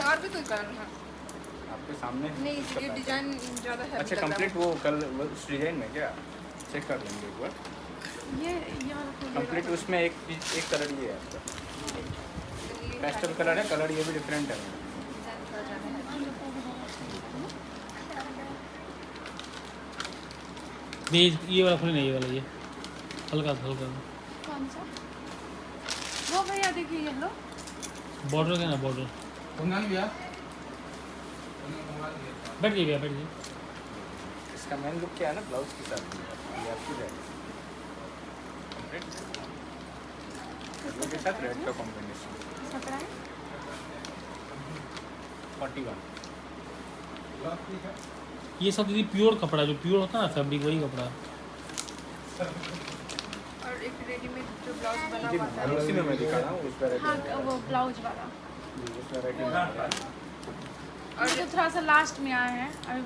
और भी कोई कलर है? आपके सामने नहीं, इसका ये पैटर्न। डिजाइन ज़्यादा है। अच्छा कंप्लीट वो कल उस डिजाइन में क्या चेक कर लेंगे एक बार। ये वाला कंप्लीट उसमें एक कलर ये है आपका पेस्टल कलर है, कलर ये भी डिफरेंट है। ये वाला फुल नहीं, ये वाला ये हल्का हल्का कौन सा? वो भैया देखिए येलो। बॉर्डर का ना बॉर्डर। बैठ जाइए भैया, बैठ जाइए। इसका मेन लुक क्या है ना ब्लाउज के साथ ये आपकी रेड के साथ रेड का कॉम्बिनेशन। कपड़ा है 41। ये सब दीदी प्योर कपड़ा, जो प्योर होता है ना फैब्रिक, वही कपड़ा। और एक रेडीमेड जो ब्लाउज बना जी हुआ मैम, उसी में मैं दिखा रहा हूँ उस वैरायटी हाँ, वो ब्लाउज वाला। उस वैरायटी में। और जो थोड़ा सा लास्ट में आया है अभी